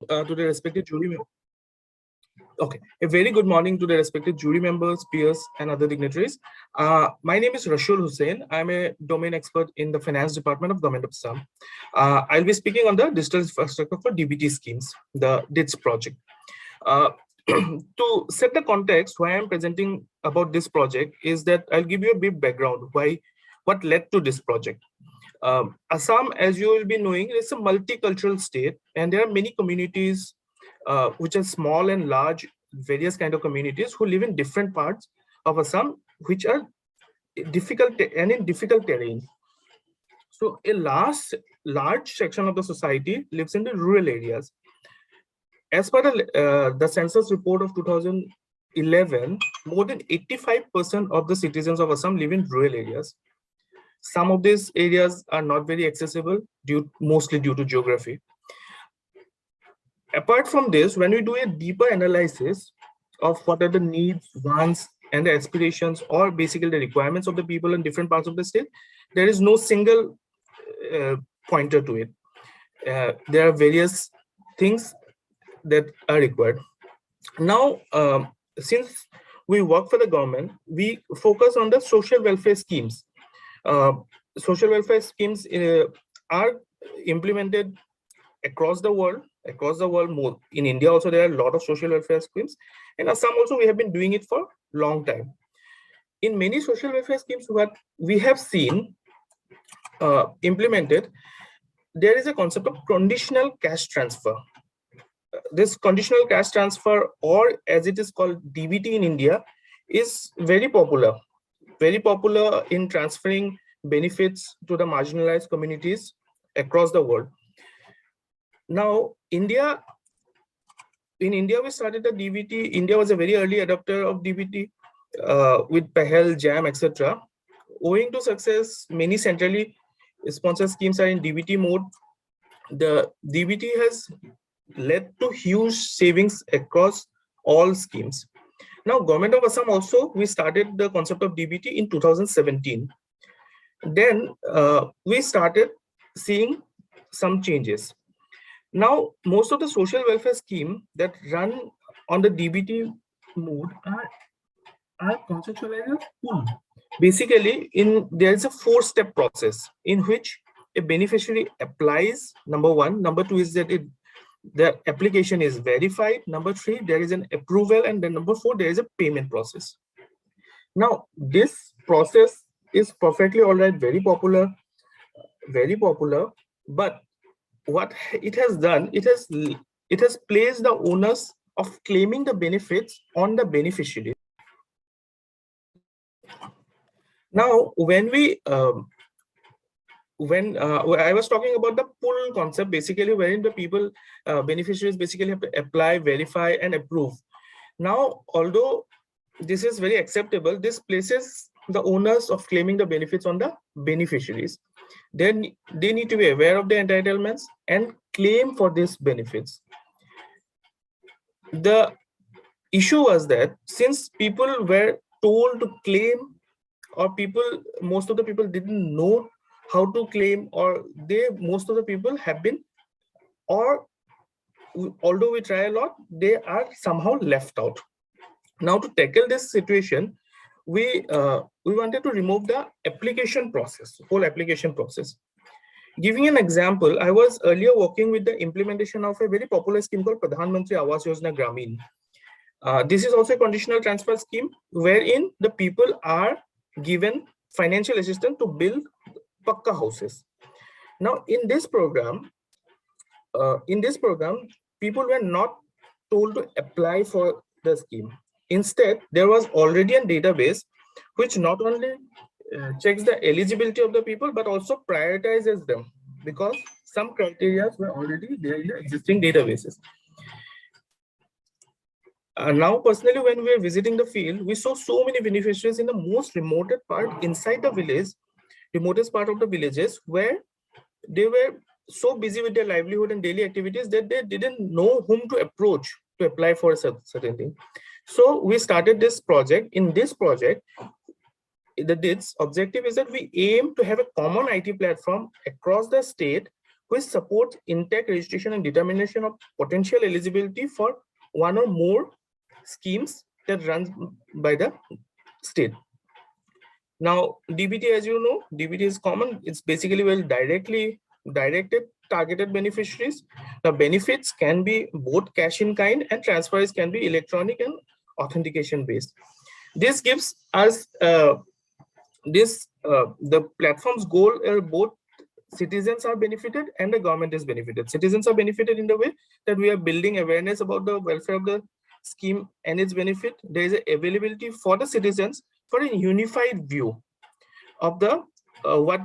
To the respected jury members. Okay, a very good morning to the respected jury members, peers, and other dignitaries. My name is Rashul Hussain. I'm a domain expert in the finance department of Government of Assam. I'll be speaking on the digital infrastructure for DBT schemes, the DITS project. Uh, to set the context, why I'm presenting about this project is that I'll give you a bit background what led to this project. Assam, as you will be knowing, is a multicultural state, and there are many communities which are small and large, various kind of communities who live in different parts of Assam, which are difficult and in difficult terrain. So a large section of the society lives in the rural areas. As per the census report of 2011, more than 85% of the citizens of Assam live in rural areas. Some of these areas are not very accessible, mostly due to geography. Apart from this, when we do a deeper analysis of what are the needs, wants, and the aspirations, or basically the requirements of the people in different parts of the state, there is no single pointer to it. There are various things that are required. Now, since we work for the government, we focus on the social welfare schemes. Social welfare schemes are implemented across the world. More in India also there are a lot of social welfare schemes, and Assam also we have been doing it for long time. In many social welfare schemes, what we have seen implemented, there is a concept of conditional cash transfer. This conditional cash transfer, or as it is called DBT in India, is very popular in transferring benefits to the marginalized communities across the world. Now, in India, we started the DBT. India was a very early adopter of DBT with Pahel, JAM, etc. Owing to success, many centrally sponsored schemes are in DBT mode. The DBT has led to huge savings across all schemes. Now, Government of Assam also, we started the concept of DBT in 2017. Then we started seeing some changes. Now, most of the social welfare scheme that run on the DBT mode are conceptualized as pool. Basically, there is a 4-step process in which a beneficiary applies. Number 1, number 2 is that the application is verified. Number 3, there is an approval, and then number 4, there is a payment process. Now, this process is perfectly all right, very popular, but what it has done, it has placed the onus of claiming the benefits on the beneficiary. Now, when I was talking about the pull concept, basically wherein the people beneficiaries basically have to apply, verify, and approve. Now, although this is very acceptable, this places the onus of claiming the benefits on the beneficiaries. Then they need to be aware of the entitlements and claim for these benefits. The issue was that since people were told to claim, or most of the people didn't know how to claim, or most of the people have been, or although we try a lot, they are somehow left out. Now, to tackle this situation, we wanted to remove the whole application process. Giving an example, I was earlier working with the implementation of a very popular scheme called Pradhan Mantri Awas Yojana Gramin. This is also a conditional transfer scheme wherein the people are given financial assistance to build pakka houses. Now, in this program, people were not told to apply for the scheme. Instead, there was already a database which not only checks the eligibility of the people, but also prioritizes them, because some criteria were already there in the existing databases. Now, personally, when we were visiting the field, we saw so many beneficiaries in the most remote part inside the village, remotest part of the villages, where they were so busy with their livelihood and daily activities that they didn't know whom to approach to apply for a certain thing. So we started this project. In this project, the DITS objective is that we aim to have a common IT platform across the state which supports intake, registration, and determination of potential eligibility for one or more schemes that runs by the state. Now, DBT, as you know, DBT is common. It's basically directed targeted beneficiaries. The benefits can be both cash in kind, and transfers can be electronic and authentication based. This gives us the platform's goal both citizens are benefited and the government is benefited. Citizens are benefited in the way that we are building awareness about the welfare of the scheme and its benefit. There is availability for the citizens for a unified view of the what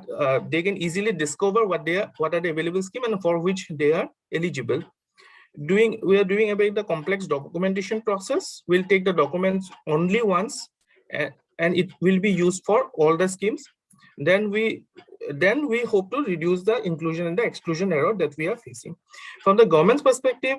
they can easily discover what are the available scheme and for which they are eligible. We are doing about the complex documentation process. We'll take the documents only once, and it will be used for all the schemes. Then we hope to reduce the inclusion and the exclusion error that we are facing. From the government's perspective,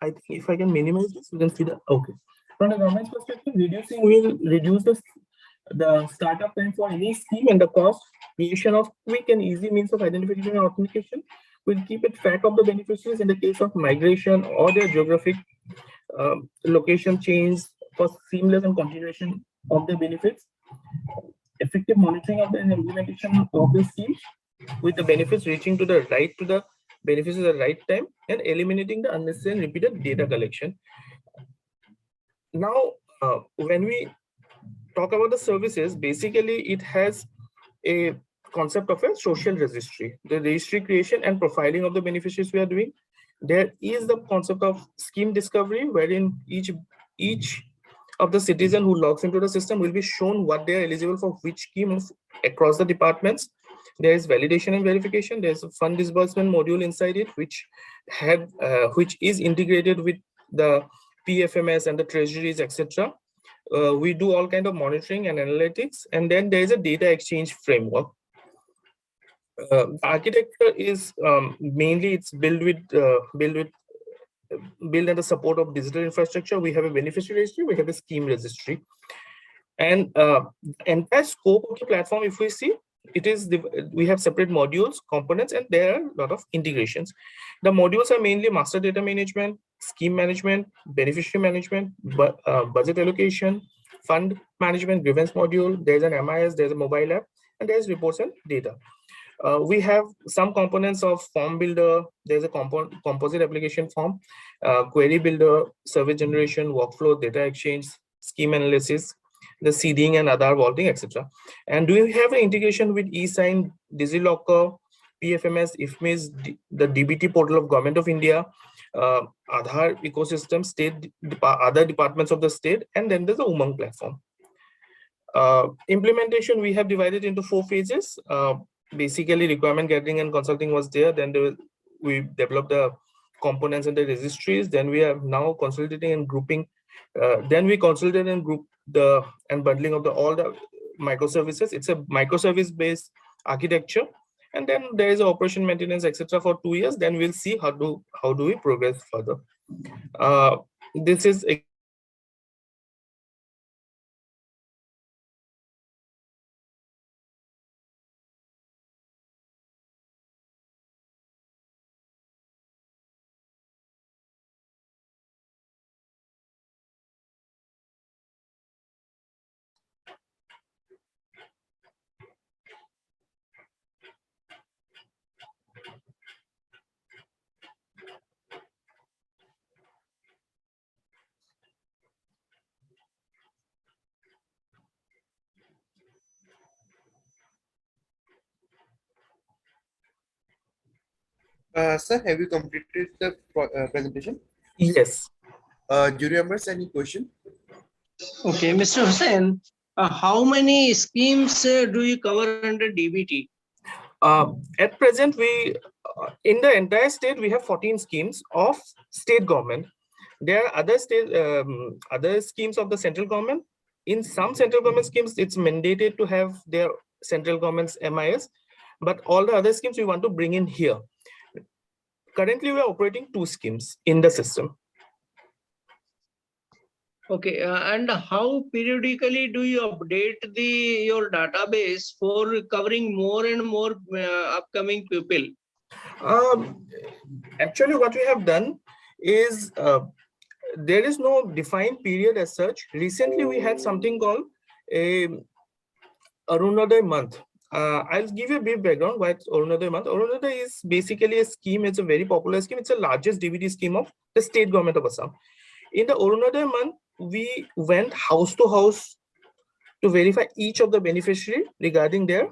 I think if I can minimize this, we can see that. Okay. From the government's perspective, will reduce the startup time for any scheme and the cost creation of quick and easy means of identification and authentication. Will keep it track of the beneficiaries in the case of migration or their geographic location change for seamless and continuation of the benefits. Effective monitoring of the implementation of the scheme with the benefits reaching to the benefits at the right time and eliminating the unnecessary and repeated data collection. Now, when we talk about the services, basically it has a concept of a social registry. The registry creation and profiling of the beneficiaries we are doing. There is the concept of scheme discovery, wherein each of the citizen who logs into the system will be shown what they are eligible for which scheme across the departments. There is validation and verification. There's a fund disbursement module inside it, which is integrated with the PFMS and the treasuries, etc. We do all kind of monitoring and analytics, and then there is a data exchange framework. Architecture is mainly it's built and the support of digital infrastructure. We have a beneficiary registry, we have a scheme registry, and entire scope of the platform, if we see, we have separate modules, components, and there are a lot of integrations. The modules are mainly master data management, scheme management, beneficiary management, budget allocation, fund management, grievance module. There's an MIS, there's a mobile app, and there's reports and data. We have some components of form builder. There's a composite application form, query builder, survey generation, workflow, data exchange, scheme analysis, the seeding and Aadhaar vaulting, etc. And do you have an integration with eSign, DigiLocker, PFMS, IFMIS, the DBT portal of Government of India, Aadhaar ecosystem, other departments of the state, and then there's the Umang platform. Implementation, we have divided into 4 phases. Basically, requirement gathering and consulting was there. Then we developed the components and the registries. Then we are now consolidating and grouping. Then we consolidate and group and bundling of all the microservices. It's a microservice based architecture, and then there is operation maintenance, etc. for 2 years. Then we'll see how do we progress further. This is Sir, have you completed the presentation? yes. Jury members, any question? Okay, Mr. Hussain, how many schemes do you cover under DBT? At present, we in the entire state we have 14 schemes of state government. There are other schemes of the central government. In some central government schemes, it's mandated to have their central government's MIS, but all the other schemes we want to bring in here. Currently, we are operating 2 schemes in the system. Okay, and how periodically do you update your database for covering more and more upcoming people? Um, Actually, what we have done is there is no defined period as such. Recently, we had something called a Arunodaya month. I'll give you a brief background why it's Arunodaya month. Arunodaya is basically a scheme. It's a very popular scheme. It's the largest DBT scheme of the state government of Assam. In the Arunodaya month, we went house to house to verify each of the beneficiary regarding their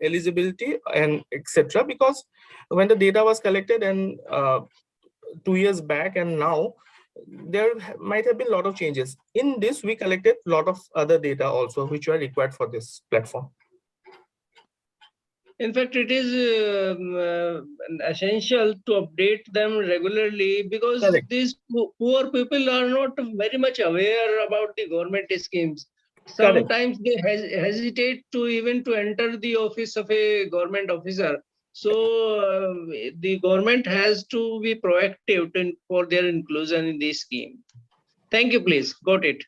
eligibility and etc. Because when the data was collected and 2 years back and now, there might have been a lot of changes. In this, we collected a lot of other data also, which were required for this platform. In fact, it is essential to update them regularly because Correct. these poor people are not very much aware about the government schemes. Correct. Sometimes they hesitate to even to enter the office of a government officer. So the government has to be proactive for their inclusion in this scheme. Thank you, please. Got it.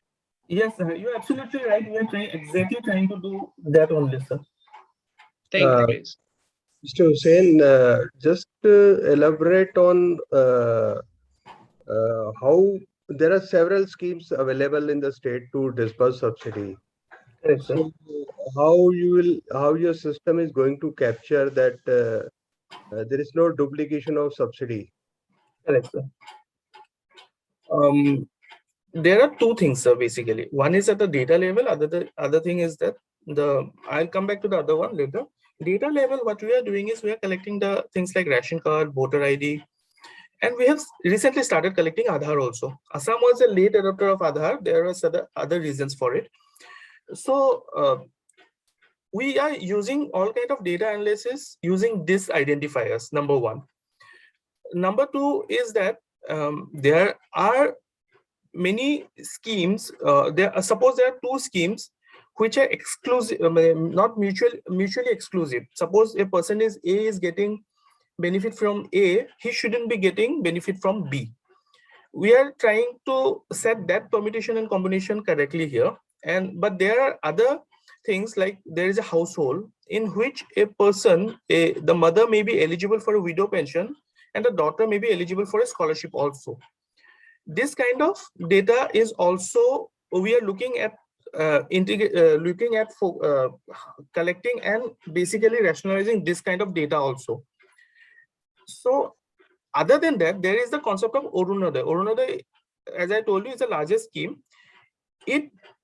Yes, sir, you're absolutely right. We are trying to do that only, sir. Thank you, please. Mr. Hussain, just elaborate on how there are several schemes available in the state to disburse subsidy. Correct, sir. So, how your system is going to capture that there is no duplication of subsidy? Correct, sir. There are two things, sir, basically. One is at the data level, the other thing is that I'll come back to the other one later. Data level, what we are doing is we are collecting the things like ration card, voter ID, and we have recently started collecting Aadhaar also. Assam was a late adopter of Aadhaar. There are other reasons for it. So we are using all kind of data analysis using these identifiers, number one. Number two is that there are many schemes. Suppose there are two schemes which are exclusive, not mutually exclusive. Suppose a person is getting benefit from A, he shouldn't be getting benefit from B. We are trying to set that permutation and combination correctly here. But there are other things, like there is a household in which a person, the mother may be eligible for a widow pension and the daughter may be eligible for a scholarship also. This kind of data is also, we are looking at collecting and basically rationalizing this kind of data also. So other than that, there is the concept of Arunodaya. Arunodaya, as I told you, is the largest scheme.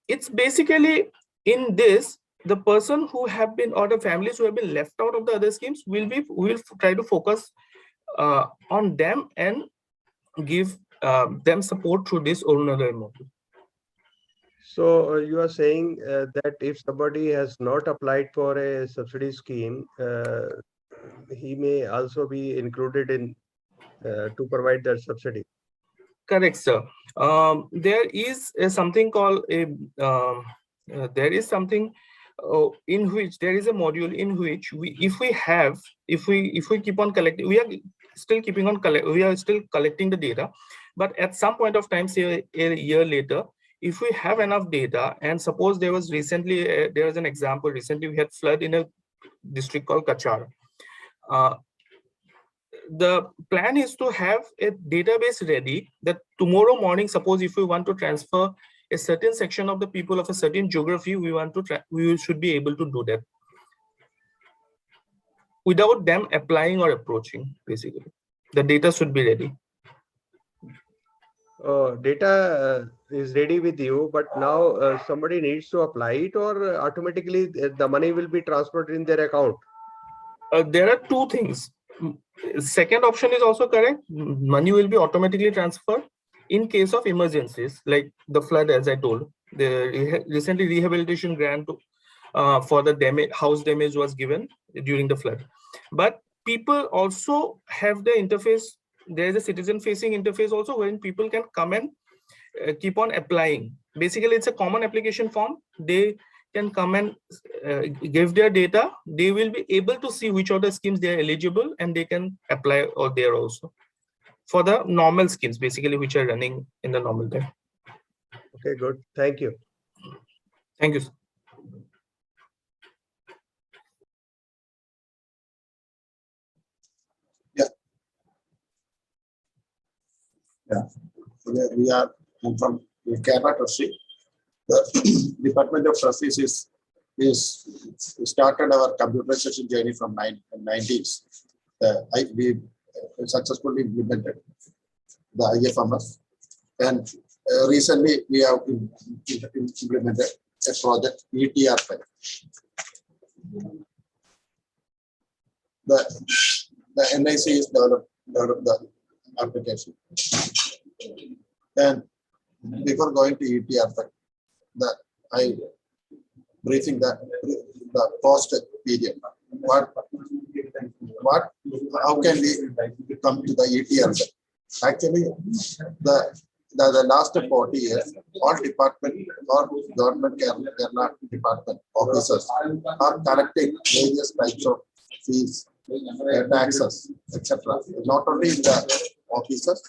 It's basically, in this, the person who have been, or the families who have been left out of the other schemes, will try to focus on them and give them support through this Arunodaya model. So you are saying that if somebody has not applied for a subsidy scheme, he may also be included in to provide that subsidy. Correct, sir. There is something called a there is something in which there is a module in which if we keep on collecting, we are still collecting the data, but at some point of time, say a year later, if we have enough data, and suppose there was an example recently, we had flood in a district called Kachar. The plan is to have a database ready that tomorrow morning, suppose if we want to transfer a certain section of the people of a certain geography, we should be able to do that without them applying or approaching. Basically, the data should be ready. Data is ready with you, but now somebody needs to apply it, or automatically the money will be transferred in their account. There are two things. Second option is also correct. Money will be automatically transferred in case of emergencies like the flood, as I told. The recently rehabilitation grant for the house damage was given during the flood. But people also have the interface. There is a citizen-facing interface also, wherein people can come and keep on applying. Basically, it's a common application form. They can come and give their data. They will be able to see which of the schemes they are eligible, and they can apply there also. for the normal schemes, basically, which are running in the normal time. Okay, good. Thank you. Thank you, sir. We are from Kerala Trustee. The Department of Trustees is started our computerization journey from 90s. We successfully implemented the IFMS, and recently we have implemented a project ETR5. The NIC is developed the application. And before going to ETR5, I briefing the post period. How can we come to the ETR5? Actually, the last 40 years, all department or government Kerala department officers are collecting various types of fees, taxes, etc. Not only the officers,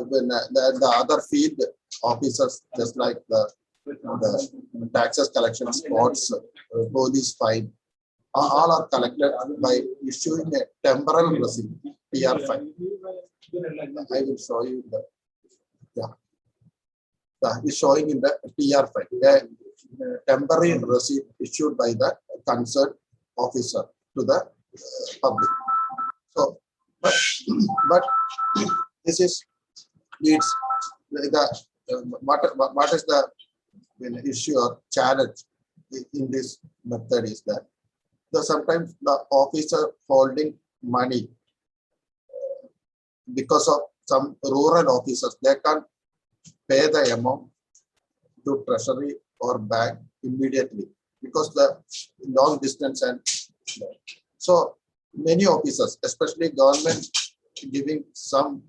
when the other field officers, just like the taxes collection spots, police fine, all are collected by issuing a temporal receipt, TR5. I will show you the, is showing in the TR5, a temporary receipt issued by the concerned officer to the public. So, but this is needs what is the issue or challenge in this method is that sometimes the officer holding money because of some rural officers, they can't pay the amount to treasury or bank immediately because the long distance, and so many officers, especially government, giving some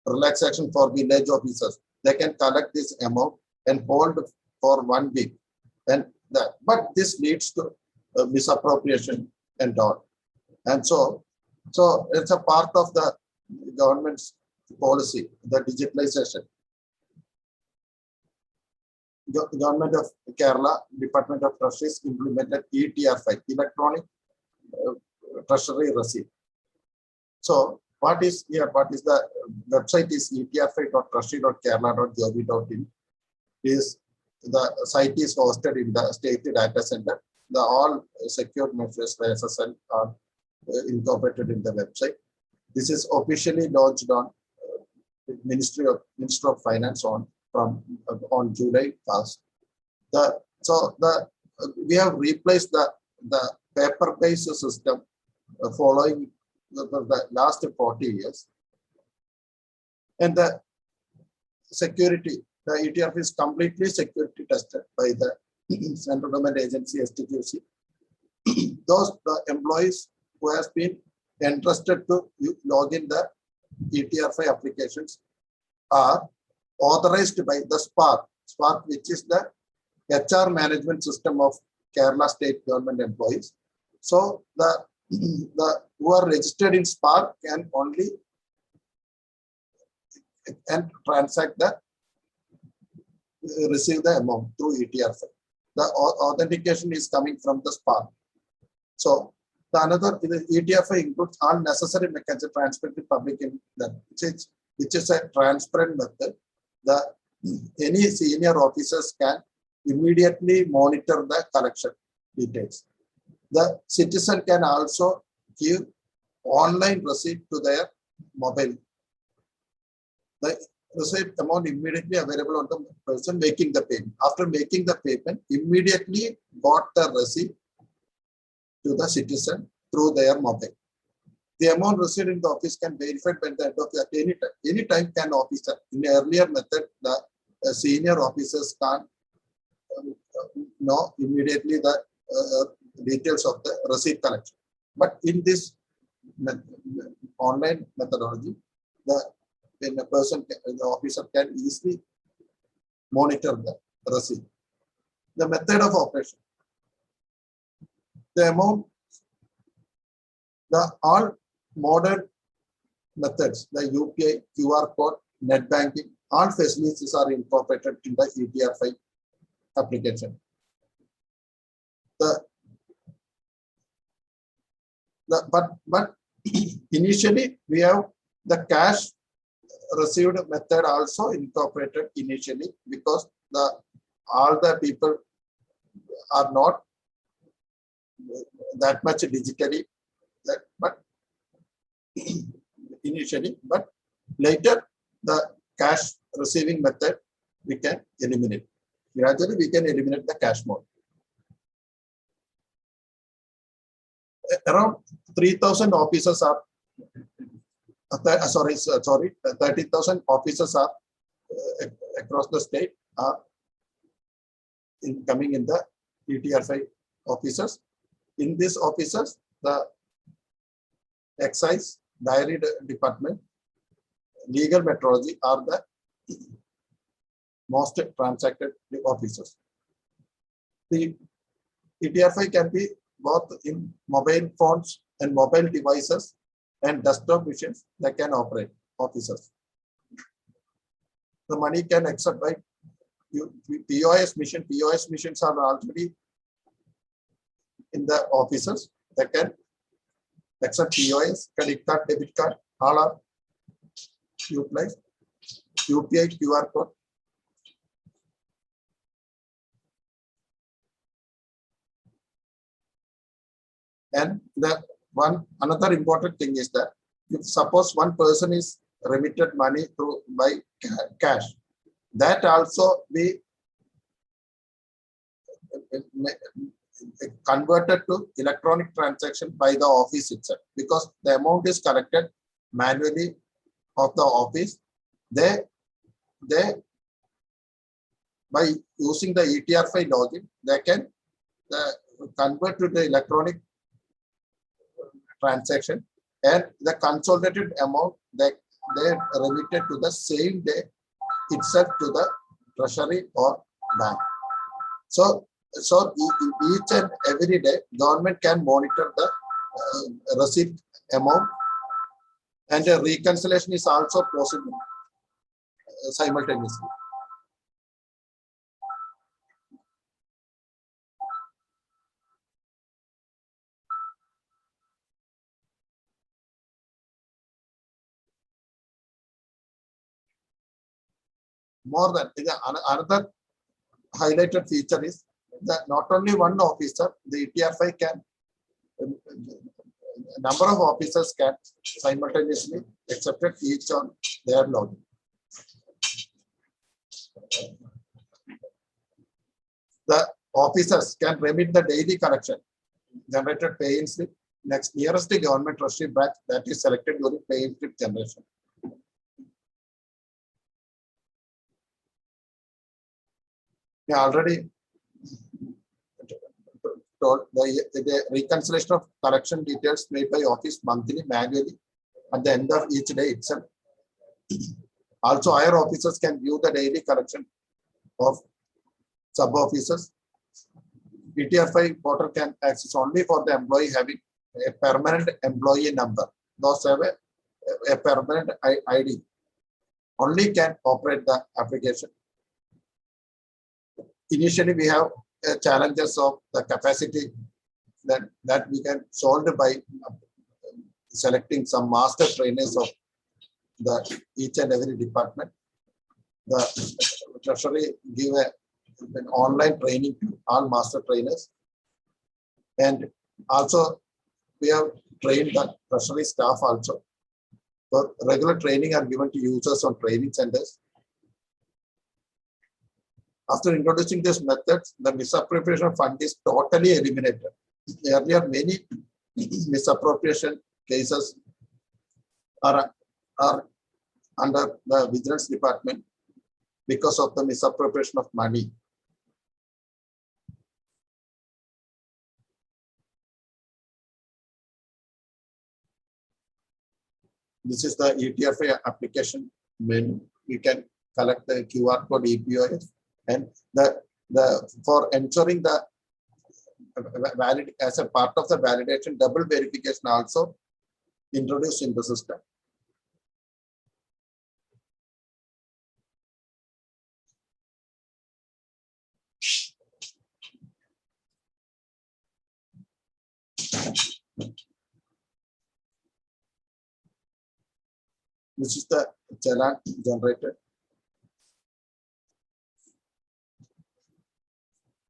relaxation for village officers, they can collect this amount and hold for 1 week, and that, but this leads to misappropriation and all, and so it's a part of the government's policy, the digitalization. Government of Kerala, Department of Trustees implemented ETR5, electronic treasury receipt. So what is here? What is the website is etr5.trustee.kerala.gov.in. Is the site is hosted in the state data center. The all secure measures SSL are incorporated in the website. This is officially launched on Minister of Finance on July 1st. We have replaced the paper-based system following the last 40 years, and the security, the ETF is completely security tested by the Central Government Agency STQC. The employees who has been entrusted to log in the ETR5 applications are authorized by the SPARK, which is the HR management system of Kerala state government employees. So the who are registered in SPARK can only and transact receive the amount through ETR5. The authentication is coming from the SPARK. So the ETR5 includes all necessary mechanisms transparent to public in that, which is a transparent method. Any senior officers can immediately monitor the collection details. The citizen can also give online receipt to their mobile. The receipt amount immediately available on the person making the payment. After making the payment, immediately got the receipt to the citizen through their mobile. The amount received in the office can be verified by the end of the any time can officer. In the earlier method, the senior officers can't know immediately the details of the receipt collection. But in this online methodology, when a person, the officer can easily monitor the receipt. The method of operation. The amount, all modern methods, the UPI, QR code, net banking, all facilities are incorporated in the ETR5 application. But initially we have the cash received method also incorporated initially, because all the people are not that much digitally, but initially, but later the cash receiving method we can eliminate. Gradually we can eliminate the cash mode. Around 3,000 officers are 30,000 officers are across the state are coming in the ETR5 officers. In these officers, the excise, diary department, legal metrology are the most transacted officers. The ETR5 can be both in mobile phones and mobile devices and desktop machines that can operate officers. The money can accept by POS machine. POS machines are already in the officers that can accept POS, credit card, debit card, all are utilized. UPI, QR code. And another important thing is that if suppose one person is remitted money by cash, that also be converted to electronic transaction by the office itself, because the amount is collected manually of the office. They by using the ETR5 login, they can convert to the electronic transaction, and the consolidated amount that they remitted to the same day itself to the treasury or bank. So each and every day, government can monitor the receipt amount, and the reconciliation is also possible simultaneously. More than another highlighted feature is that not only one officer, the ETR5 can, a number of officers can simultaneously accept it each on their login. The officers can remit the daily collection generated pay-in slip nearest the government treasury branch that is selected during pay-in slip generation. We already told the reconciliation of collection details made by office monthly manually at the end of each day itself. Also, higher officers can view the daily collection of sub-officers. ETR5 portal can access only for the employee having a permanent employee number. Those have a permanent ID only can operate the application. Initially, we have challenges of the capacity that we can solve by selecting some master trainers of each and every department. The treasury give an online training to all master trainers, and also we have trained the treasury staff also. So regular training are given to users on training centers. After introducing these methods, the misappropriation fund is totally eliminated. Earlier, many misappropriation cases are under the vigilance department because of the misappropriation of money. This is the ETR5 application menu. We can collect the QR code EPOS, and for ensuring the valid as a part of the validation, double verification also introduced in the system. This is the challan generated.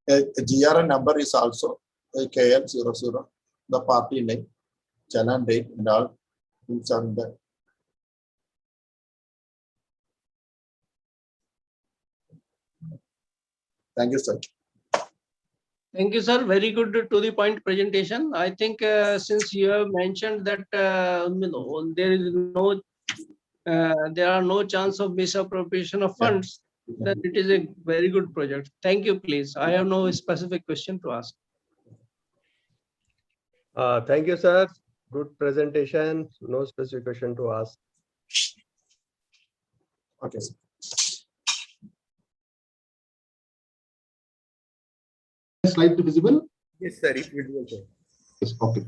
A GRN number is also a KL00, the party name, challan date, and all things are in the. Thank you, sir. Thank you, sir. Very good to the point presentation. I think since you have mentioned that there are no chance of misappropriation of funds, then it is a very good project. Thank you, please. I have no specific question to ask. Thank you, sir. Good presentation. No specific question to ask. Okay, sir. Slide visible? Yes, sir. If visible, sir. Yes, okay.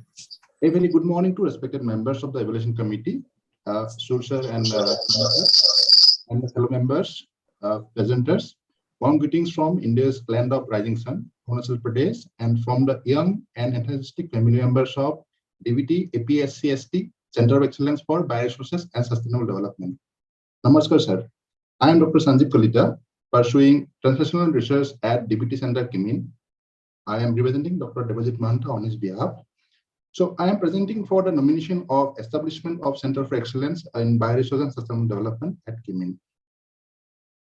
A very good morning to respected members of the evaluation committee, Sur and the fellow members, presenters. Warm greetings from India's land of rising sun, Arunachal Pradesh, and from the young and enthusiastic family members of DVT, APSCST, Center of Excellence for Bioresources and Sustainable Development. Namaskar, sir. I am Dr. Sanjeev Kalita, pursuing translational research at DBT Center, Kimin. I am representing Dr. Devajit Mahanta on his behalf. So I am presenting for the nomination of establishment of Center for Excellence in Bioresources and Sustainable Development at Kimin.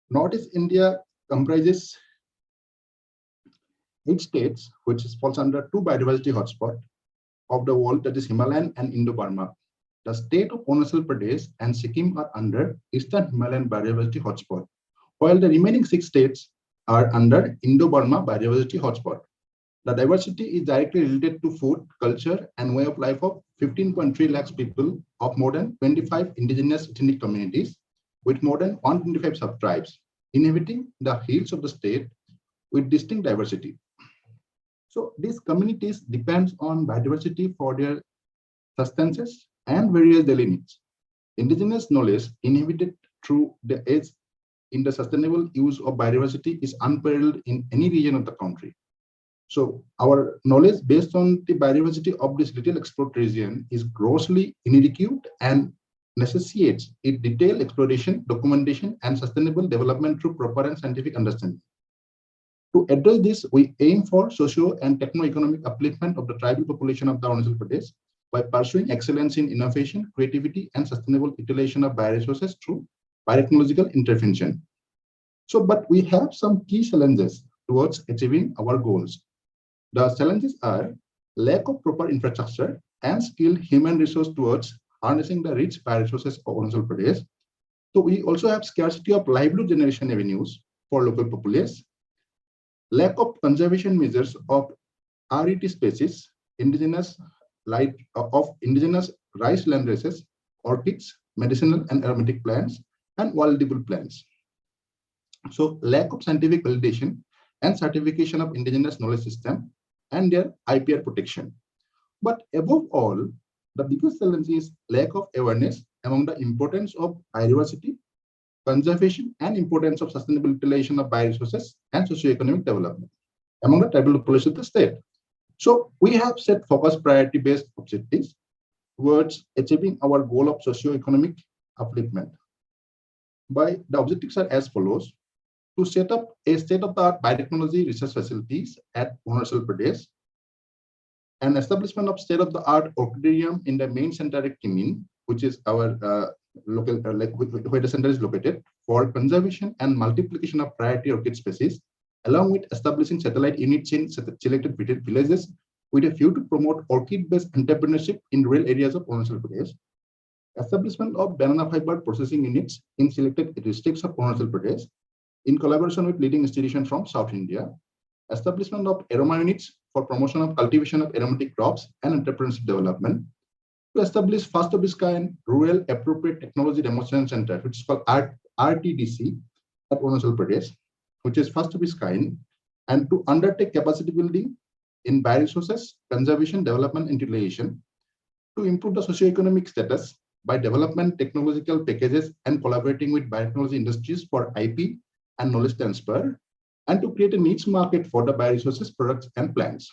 Northeast India comprises 8 states, which falls under 2 biodiversity hotspots of the world, that is Himalayan and Indo-Burma. The state of Arunachal Pradesh and Sikkim are under Eastern Himalayan biodiversity hotspot, while the remaining 6 states are under Indo-Burma biodiversity hotspot. The diversity is directly related to food, culture, and way of life of 15.3 lakhs people of more than 25 indigenous ethnic communities with more than 125 sub-tribes inhabiting the hills of the state with distinct diversity. So these communities depend on biodiversity for their sustenance and various daily needs. Indigenous knowledge inherited through the age in the sustainable use of biodiversity is unparalleled in any region of the country. So our knowledge based on the biodiversity of this little explored region is grossly inadequate and necessitates a detailed exploration, documentation, and sustainable development through proper and scientific understanding. To address this, we aim for socio and techno-economic upliftment of the tribal population of the Arunachal Pradesh by pursuing excellence in innovation, creativity, and sustainable utilization of bioresources through biotechnological intervention. So, but we have some key challenges towards achieving our goals. The challenges are lack of proper infrastructure and skilled human resource towards harnessing the rich bioresources of Arunachal Pradesh. So we also have scarcity of livelihood generation avenues for local populace, lack of conservation measures of RET species, indigenous rice land races, orchids, medicinal and aromatic plants, and wild edible plants. So lack of scientific validation and certification of indigenous knowledge system and their IPR protection. But above all, the biggest challenge is lack of awareness among the importance of biodiversity, conservation, and importance of sustainable utilization of bioresources and socioeconomic development among the tribal population of the state. So we have set focused priority-based objectives towards achieving our goal of socioeconomic upliftment. The objectives are as follows: to set up a state-of-the-art biotechnology research facilities at Arunachal Pradesh, an establishment of state-of-the-art orchidarium in the main center at Kimin, which is our local, where the center is located, for conservation and multiplication of priority orchid species, along with establishing satellite units in selected villages with a view to promote orchid-based entrepreneurship in rural areas of Arunachal Pradesh, establishment of banana fiber processing units in selected districts of Arunachal Pradesh, in collaboration with leading institutions from South India, establishment of aroma units for promotion of cultivation of aromatic crops and entrepreneurship development, to establish first of its kind rural appropriate technology demonstration center, which is called RTDC at Arunachal Pradesh, which is first of its kind, and to undertake capacity building in bioresources, conservation, development, and utilization, to improve the socioeconomic status by development technological packages and collaborating with biotechnology industries for IP and knowledge transfer, and to create a niche market for the bioresources products and plants.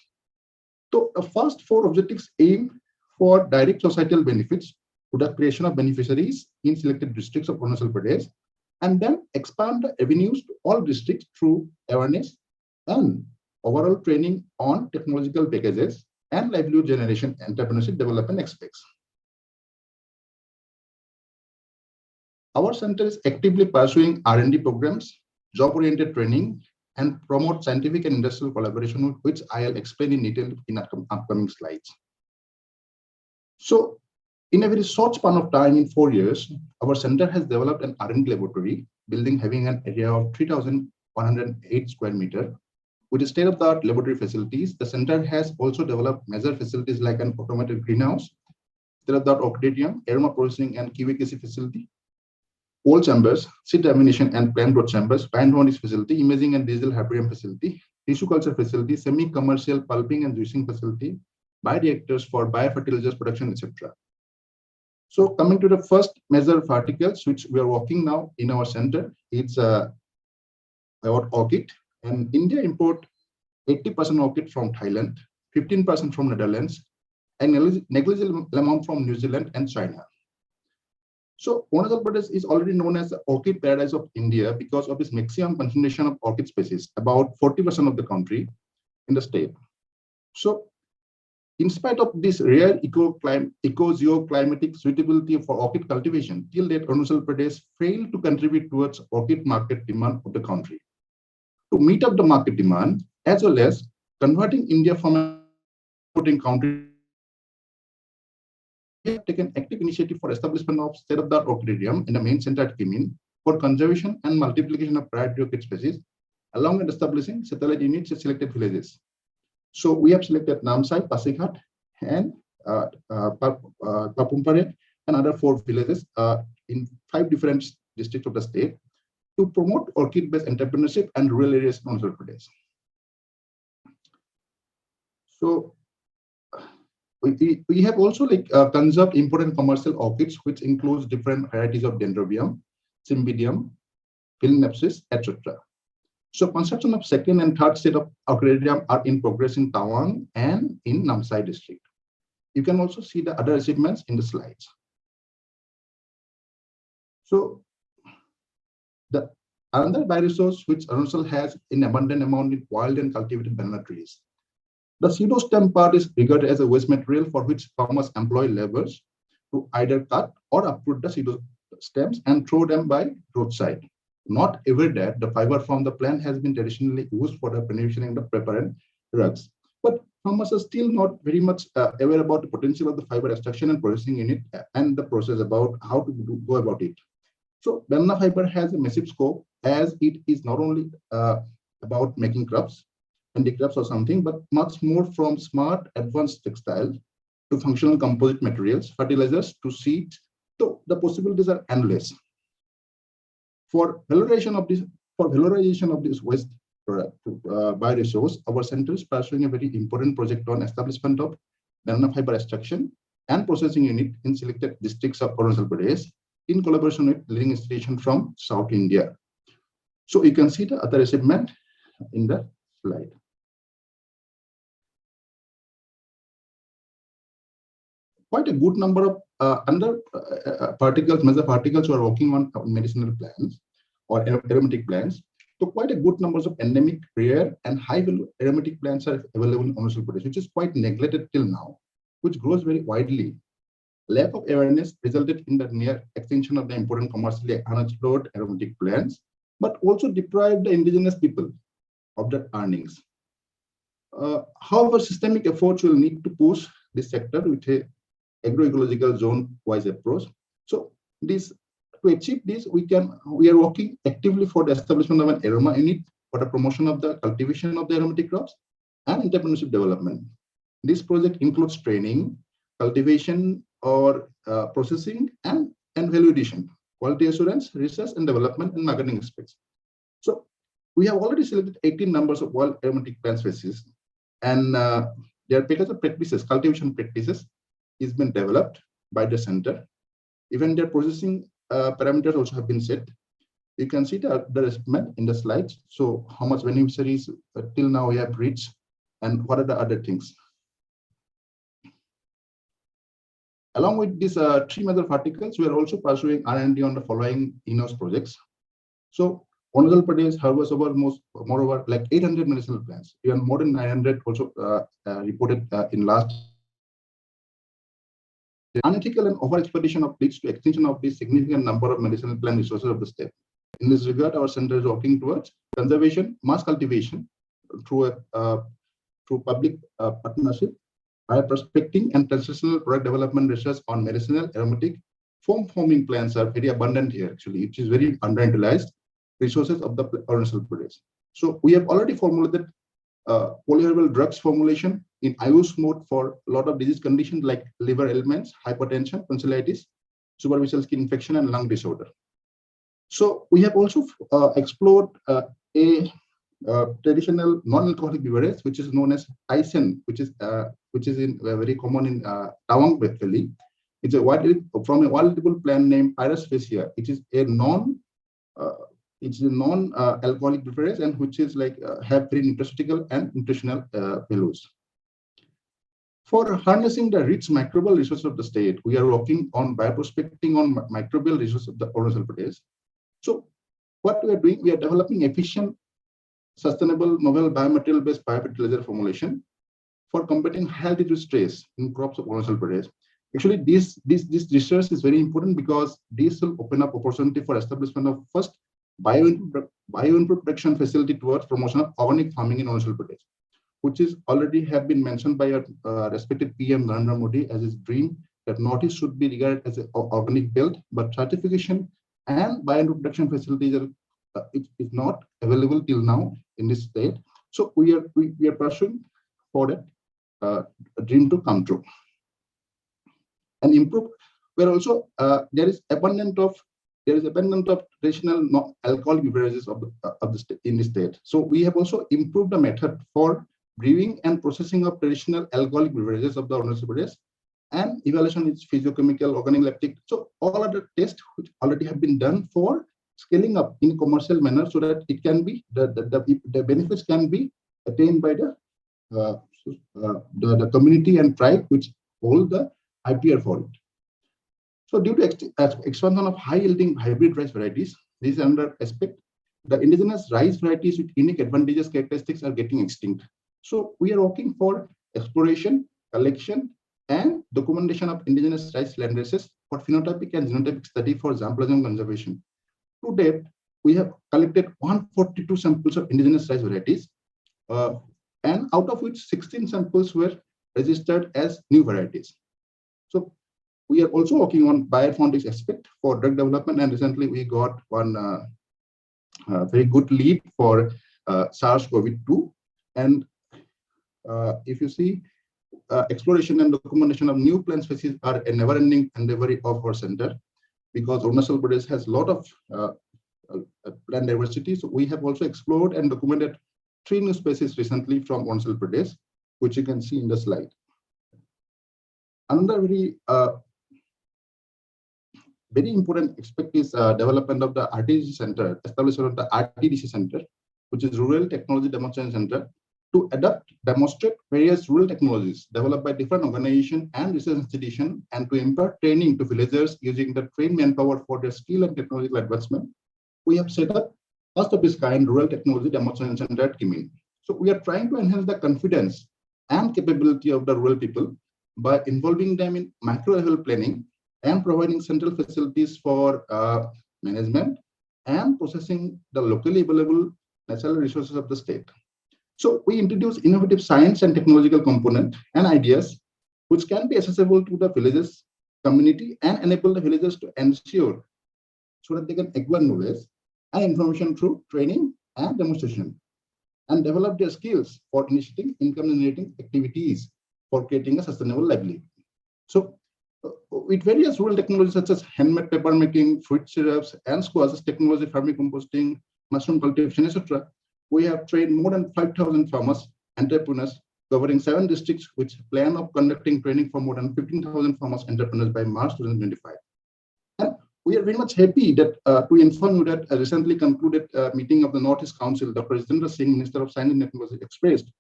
So the first four objectives aim for direct societal benefits to the creation of beneficiaries in selected districts of Arunachal Pradesh, and then expand the avenues to all districts through awareness and overall training on technological packages and livelihood generation entrepreneurship development aspects. Our center is actively pursuing R&D programs, job-oriented training, and promote scientific and industrial collaboration, which I'll explain in detail in upcoming slides. So, in a very short span of time, in 4 years, our center has developed an R&D laboratory building having an area of 3,108 square meter. With state-of-the-art laboratory facilities, the center has also developed major facilities like an automated greenhouse, state-of-the-art auditorium, aroma processing and QA/QC facility, cold chambers, seed lamination and plant growth chambers, plant harness facility, imaging and digital herbarium facility, tissue culture facility, semi-commercial pulping and juicing facility, bioreactors for biofertilizers production, etc. So coming to the first major verticals which we are working now in our center, it's about orchid. And India import 80% orchid from Thailand, 15% from Netherlands, and negligible amount from New Zealand and China. So Arunachal Pradesh is already known as the orchid paradise of India because of its maximum concentration of orchid species, about 40% of the country in the state. So in spite of this rare eco-geoclimatic suitability for orchid cultivation, till date Arunachal Pradesh failed to contribute towards orchid market demand of the country. To meet up the market demand, as well as converting India from a exporting country, we have taken active initiative for establishment of state-of-the-art orchidarium in the main center at Kimin for conservation and multiplication of priority orchid species, along with establishing satellite units at selected villages. So we have selected Namsai, Pasighat, and Papumpare, and other 4 villages in 5 different districts of the state to promote orchid-based entrepreneurship and rural areas in Arunachal Pradesh. So we have also conserved important commercial orchids, which includes different varieties of dendrobium, cymbidium, phalaenopsis, etc. So construction of second and third set of orchidarium are in progress in Tawang and in Namsai district. You can also see the other achievements in the slides. So the another bioresource which Arunachal has in abundant amount in wild and cultivated banana trees. The pseudo-stem part is regarded as a waste material for which farmers employ laborers to either cut or uproot the pseudo stems and throw them by roadside. Not aware that the fiber from the plant has been traditionally used for the manufacturing of the preparant drugs. But farmers are still not very much aware about the potential of the fiber extraction and processing unit and the process about how to go about it. So banana fiber has a massive scope as it is not only about making crops, handicrafts or something, but much more from smart advanced textiles to functional composite materials, fertilizers to seeds. So the possibilities are endless. For valorization of this waste bioresource, our center is pursuing a very important project on establishment of banana fiber extraction and processing unit in selected districts of Arunachal Pradesh in collaboration with leading institutions from South India. So you can see the other achievement in the slide. Quite a good number of particles, major particles who are working on medicinal plants or aromatic plants. So quite a good numbers of endemic, rare, and high-value aromatic plants are available in Arunachal Pradesh, which is quite neglected till now, which grows very widely. Lack of awareness resulted in the near extinction of the important commercially unexplored aromatic plants, but also deprived the indigenous people of their earnings. However, systemic efforts will need to push this sector with a agroecological zone-wise approach. So to achieve this, we are working actively for the establishment of an aroma unit for the promotion of the cultivation of the aromatic crops and entrepreneurship development. This project includes training, cultivation or processing and value addition, quality assurance, research and development, and marketing aspects. So we have already selected 18 numbers of wild aromatic plant species, and their package of practices, cultivation practices, is been developed by the center. Even their processing parameters also have been set. You can see the estimate in the slides. So how much beneficiaries till now we have reached and what are the other things. Along with these three major verticals, we are also pursuing R&D on the following in-house projects. So Arunachal Pradesh harvests moreover like 800 medicinal plants, even more than 900 also reported in last. Unethical and over-exploitation of leads to extinction of the significant number of medicinal plant resources of the state. In this regard, our center is working towards conservation, mass cultivation through public partnership by prospecting and translational product development research on medicinal, aromatic, foam-forming plants are very abundant here, actually, which is very underutilized resources of the Arunachal Pradesh. So we have already formulated polyherbal drugs formulation in IUS mode for a lot of disease conditions like liver ailments, hypertension, tonsillitis, superficial skin infection, and lung disorder. So we have also explored a traditional non-alcoholic beverage, which is known as Tyson, which is very common in Tawang Valley. It's from a wild plant named Pyrus fascia. It is a non-alcoholic beverage and which is like have very nutraceutical and nutritional values. For harnessing the rich microbial resources of the state, we are working on bioprospecting on microbial resources of the Arunachal Pradesh. So what we are doing, we are developing efficient, sustainable, novel biomaterial-based biofertilizer formulation for combating high altitude stress in crops of Arunachal Pradesh. Actually, this research is very important because this will open up opportunity for establishment of first bio-input production facility towards promotion of organic farming in Arunachal Pradesh, which is already have been mentioned by our respected PM Narendra Modi as his dream that Northeast should be regarded as an organic belt, but certification and bio-input production facilities is not available till now in this state. So we are pursuing for that dream to come true and improve. Where also there is abundant of traditional non-alcoholic beverages in the state. So we have also improved the method for brewing and processing of traditional alcoholic beverages of the Arunachal Pradesh, and evaluation is physiochemical, organic, lactic. So all other tests which already have been done for scaling up in commercial manner so that it can be the benefits can be attained by the community and tribe which hold the IPR for it. So due to expansion of high-yielding hybrid rice varieties, this is another aspect. The indigenous rice varieties with unique advantageous characteristics are getting extinct. So we are working for exploration, collection, and documentation of indigenous rice land races for phenotypic and genotypic study for germplasm conservation. To date, we have collected 142 samples of indigenous rice varieties, and out of which 16 samples were registered as new varieties. So we are also working on bioinformatics aspect for drug development, and recently we got one very good lead for SARS-CoV-2. And if you see, exploration and documentation of new plant species are a never-ending endeavor of our center, because Arunachal Pradesh has a lot of plant diversity. So we have also explored and documented 3 new species recently from Arunachal Pradesh, which you can see in the slide. Another very important aspect is development of the RTDC center, establishment of the RTDC center, which is Rural Technology Demonstration Center, to demonstrate various rural technologies developed by different organizations and research institutions, and to impart training to villagers using the trained manpower for their skill and technological advancement. We have set up first of its kind Rural Technology Demonstration Center at Kimin. So we are trying to enhance the confidence and capability of the rural people by involving them in macro-level planning and providing central facilities for management and processing the locally available natural resources of the state. So we introduce innovative science and technological component and ideas which can be accessible to the villagers community and enable the villagers to ensure so that they can acquire knowledge and information through training and demonstration and develop their skills for initiating income-generating activities for creating a sustainable livelihood. So with various rural technologies such as handmade paper making, fruit syrups, and squashes technology, vermicomposting, mushroom cultivation, etc., we have trained more than 5,000 farmers, entrepreneurs, covering 7 districts, which plan of conducting training for more than 15,000 farmers, entrepreneurs by March 2025. And we are very much happy that to inform you that a recently concluded meeting of the Northeast Council, Dr. Jitendra Singh, Minister of Science and Technology, expressed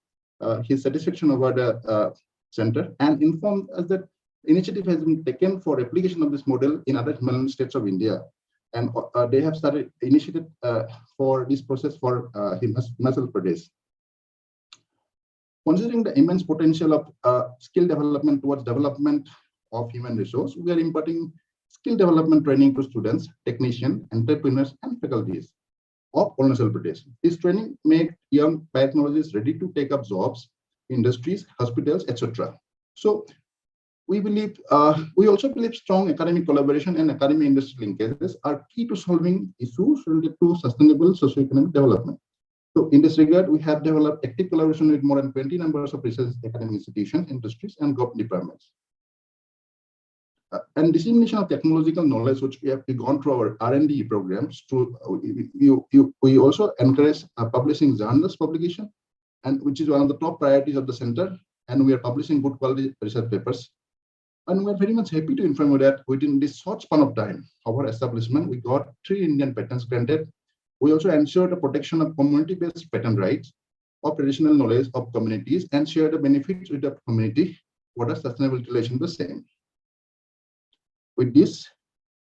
his satisfaction over the center and informed us that Initiative has been taken for replication of this model in other Himalayan states of India. And they have started initiated for this process for Himachal Pradesh. Considering the immense potential of skill development towards development of human resource, we are imparting skill development training to students, technicians, entrepreneurs, and faculties of Arunachal Pradesh. This training makes young biotechnologists ready to take up jobs, industries, hospitals, etc. So we also believe strong academic collaboration and academic industry linkages are key to solving issues related to sustainable socioeconomic development. So in this regard, we have developed active collaboration with more than 20 numbers of research academic institutions, industries, and government departments. And dissemination of technological knowledge, which we have gone through our R&D programs. We also encourage publishing journals publication, and which is one of the top priorities of the center. And we are publishing good quality research papers. And we're very much happy to inform you that within this short span of time, our establishment, we got 3 Indian patents granted. We also ensured the protection of community-based patent rights of traditional knowledge of communities and share the benefits with the community. What are sustainable relation the same? With this,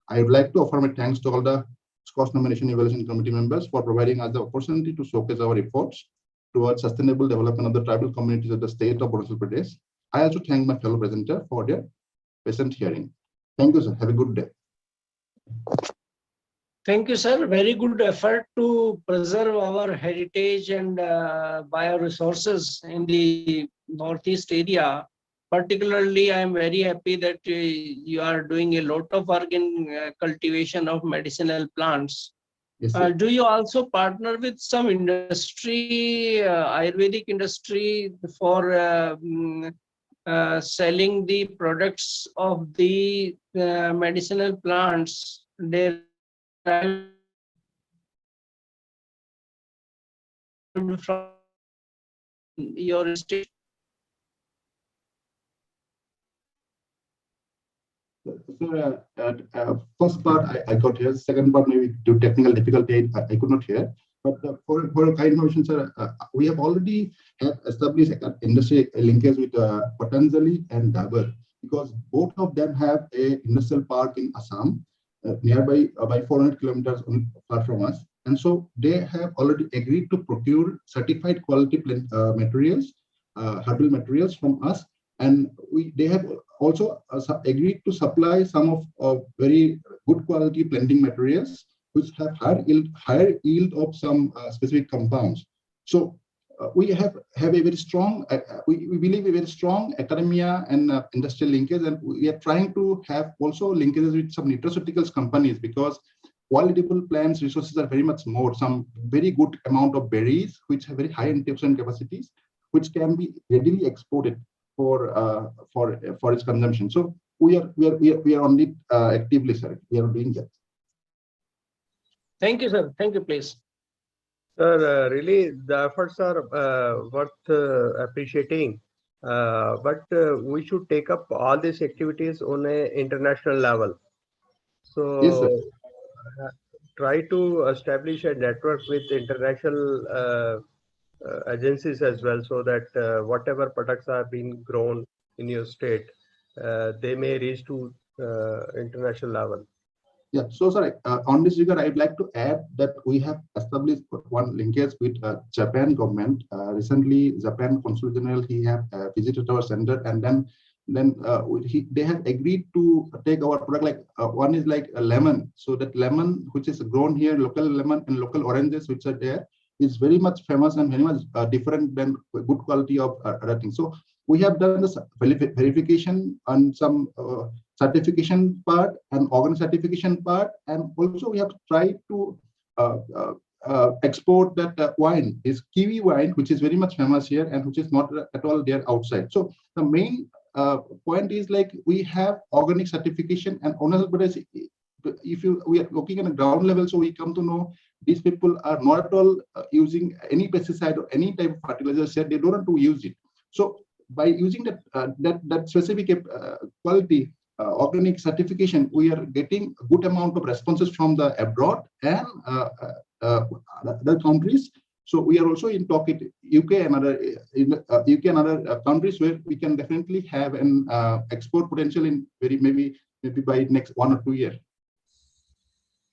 I would like to offer my thanks to all the SKOCH Nomination Evaluation Committee members for providing us the opportunity to showcase our efforts towards sustainable development of the tribal communities of the state of Arunachal Pradesh. I also thank my fellow presenter for their patient hearing. Thank you, sir. Have a good day. Thank you, sir. Very good effort to preserve our heritage and bioresources in the Northeast area. Particularly, I am very happy that you are doing a lot of work in cultivation of medicinal plants. Yes, sir. Do you also partner with some industry, Ayurvedic industry, for selling the products of the medicinal plants derived from your state? So, first part I got here. Second part maybe due to technical difficulty I could not hear. But for kind information, sir, we have already established industry linkage with Patanjali and Dabur, because both of them have a industrial park in Assam, nearby by 400 kilometers far from us. And so they have already agreed to procure certified quality materials, herbal materials from us. And they have also agreed to supply some of very good quality planting materials, which have higher yield of some specific compounds. So we have a very strong, we believe a very strong academia and industrial linkage, and we are trying to have also linkages with some nutraceuticals companies, because qualitable plants resources are very much more. Some very good amount of berries, which have very high antioxidant capacities, which can be readily exported for its consumption. So we are on it actively, sir. We are doing that. Thank you, sir. Thank you, please. Sir, really, the efforts are worth appreciating, but we should take up all these activities on an international level. So, yes, sir. Try to establish a network with international agencies as well, so that whatever products are being grown in your state, they may reach to international level. Yeah, so sorry, on this regard, I'd like to add that we have established one linkage with Japan government. Recently, Japan Consul General, he have visited our center, and then they have agreed to take our product, like one is like a lemon. So that lemon, which is grown here, local lemon and local oranges, which are there, is very much famous and very much different than good quality of other things. So we have done this verification on some certification part and organ certification part, and also we have tried to export that wine, is kiwi wine, which is very much famous here and which is not at all there outside. So the main point is, like, we have organic certification, and honestly, if we are looking at a ground level, so we come to know these people are not at all using any pesticide or any type of fertilizer. Said they don't want to use it. So by using that specific quality organic certification, we are getting a good amount of responses from the abroad and other countries. So we are also in talk with UK and other countries where we can definitely have an export potential in maybe by next 1 or 2 years.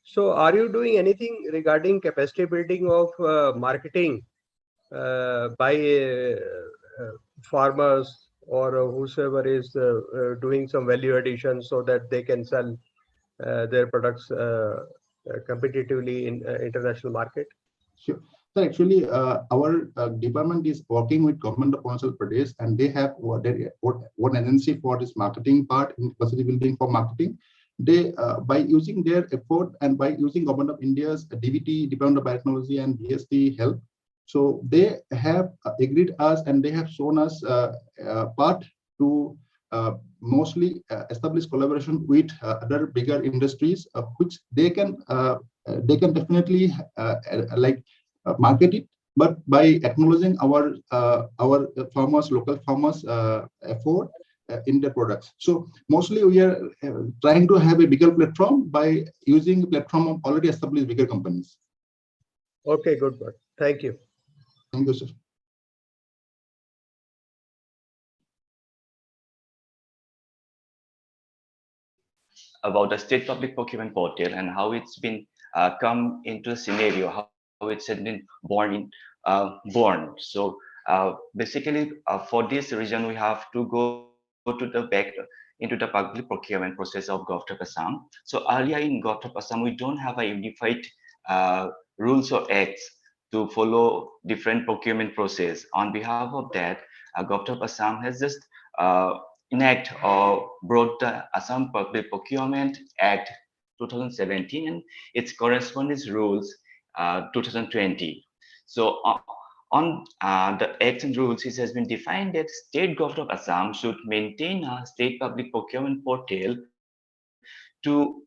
So are you doing anything regarding capacity building of marketing by farmers or whosoever is doing some value addition so that they can sell their products competitively in international market? Sure. So actually, our department is working with Government of Arunachal Pradesh, and they have one agency for this marketing part in capacity building for marketing. They, by using their effort and by using Government of India's DBT, Department of Biotechnology, and BST help, so they have agreed us and they have shown us part to mostly establish collaboration with other bigger industries, which they can definitely market it, but by acknowledging our farmers, local farmers effort in their products. So mostly we are trying to have a bigger platform by using the platform of already established bigger companies. Okay, good. Thank you. Thank you, sir. About the state public procurement portal and how it's been come into a scenario, how it's been born. So basically, for this reason, we have to go to the back into the public procurement process of GovTech Assam. So earlier in GovTech Assam, we don't have a unified rules or acts to follow different procurement process. On behalf of that, GovTech Assam has just enact or brought the Assam Public Procurement Act 2017 and its corresponding rules 2020. So on the acts and rules, it has been defined that State Government of Assam should maintain a state public procurement portal to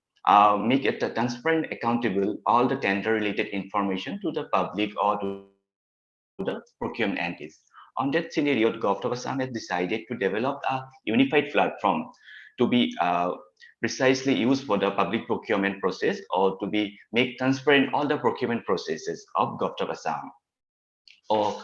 make it transparent, accountable, all the tender related information to the public or to the procurement entities. On that scenario, the Government of Assam has decided to develop a unified platform to be precisely used for the public procurement process or to be make transparent all the procurement processes of Government of Assam or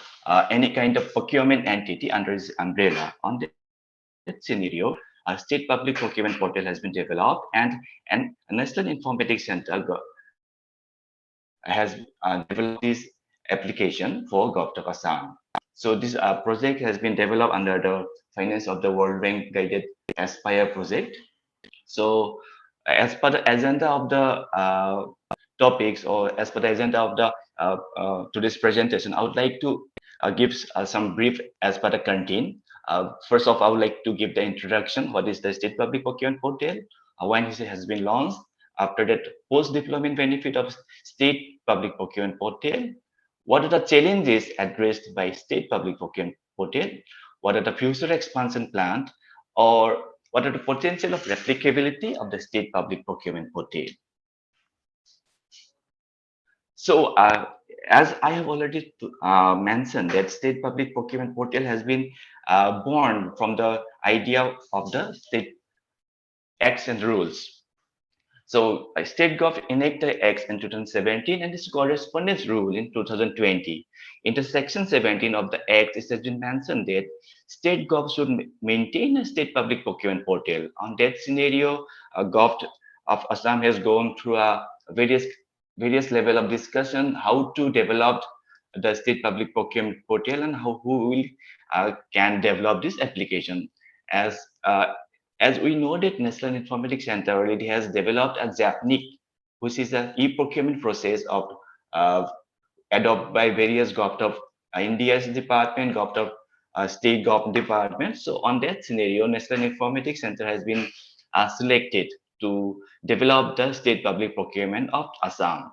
any kind of procurement entity under its umbrella. On that scenario, a state public procurement portal has been developed and a National Informatics Center has developed this application for Government of Assam. So this project has been developed under the finance of the World Bank guided Aspire project. So as per the agenda of the topics or as per the agenda of the today's presentation, I would like to give some brief as per the content. First off, I would like to give the introduction. What is the State Public Procurement Portal? When it has been launched. After that, post-deployment benefit of State Public Procurement Portal. What are the challenges addressed by State Public Procurement Portal? What are the future expansion plans? Or what are the potential of replicability of the State Public Procurement Portal? So, as I have already mentioned, that State Public Procurement Portal has been born from the idea of the state acts and rules. So, State Gov enacted the Acts in 2017 and its correspondence rule in 2020. In the section 17 of the Act, it has been mentioned that State Gov should maintain a State Public Procurement Portal. On that scenario, Gov of Assam has gone through a various level of discussion how to develop the State Public Procurement Portal and who will can develop this application. As we know that National Informatics Center already has developed a Japnik, which is an e-procurement process of adopted by various government of India's department, government of state government department. So on that scenario, National Informatics Center has been selected to develop the state public procurement of Assam.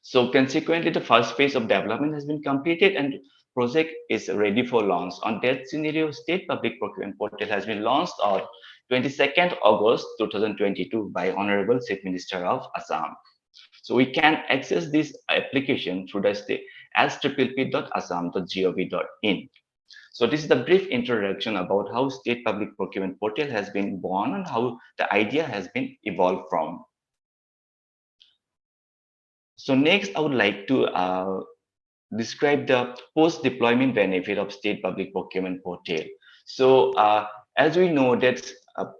So consequently, the first phase of development has been completed and project is ready for launch. On that scenario, State Public Procurement Portal has been launched on 22nd August 2022 by Honorable Chief Minister of Assam. So we can access this application through the state as www.assam.gov.in. So this is the brief introduction about how State Public Procurement Portal has been born and how the idea has been evolved from. So next, I would like to describe the post-deployment benefit of state public procurement portal. So as we know that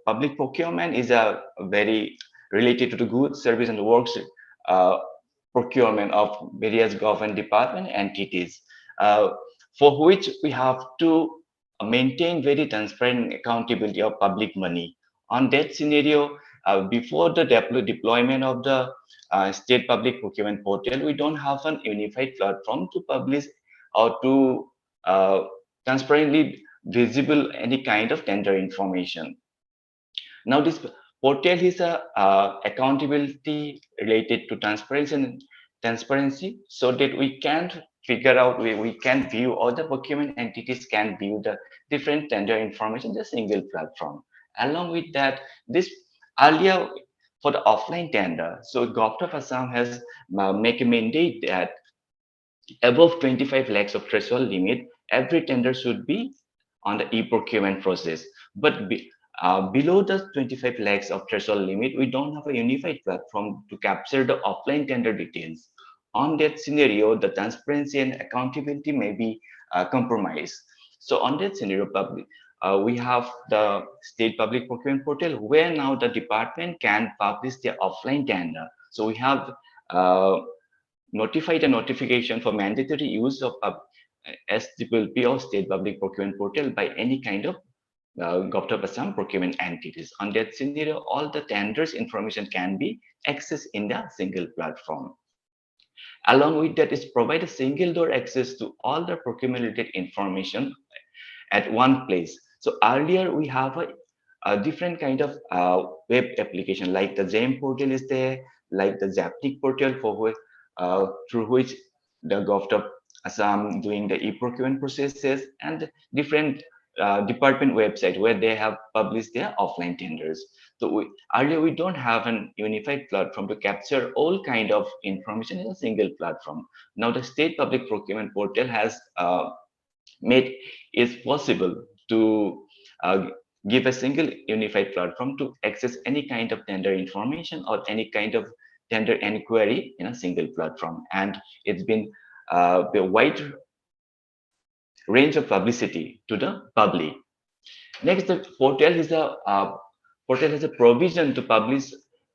public procurement is a very related to the goods, service and works uh, procurement of various government department entities, uh, for which we have to maintain very transparent accountability of public money. On that scenario, before the deployment of the state public procurement portal, we don't have an unified platform to publish or to uh, transparently visible any kind of tender information. Now, this portal is a accountability related to transparency, so that we can figure out we can view, all the procurement entities can view the different tender information in the single platform. Along with that, this earlier for the offline tender, so Government of Assam has make a mandate that above 25 lakhs of threshold limit, every tender should be on the e-procurement process. But below the 25 lakhs of threshold limit, we don't have a unified platform to capture the offline tender details. On that scenario, the transparency and accountability may be compromised. So on that scenario, we have the state public procurement portal where now the department can publish their offline tender. So we have notified a notification for mandatory use of SPP or State Public Procurement Portal by any kind of Government of Assam procurement entities. On that scenario, all the tenders information can be accessed in the single platform. Along with that is provide a single door access to all the procurement related information at one place. So earlier we have a different kind of web application, like the GEM portal is there, like the Zaptic portal for which, through which the Government of Assam doing the e-procurement processes, and different department website where they have published their offline tenders. So earlier we don't have an unified platform to capture all kind of information in a single platform. Now the state public procurement portal has made it possible to give a single unified platform to access any kind of tender information or any kind of tender inquiry in a single platform, and it's been a wide range of publicity to the public. Next, the portal has a provision to publish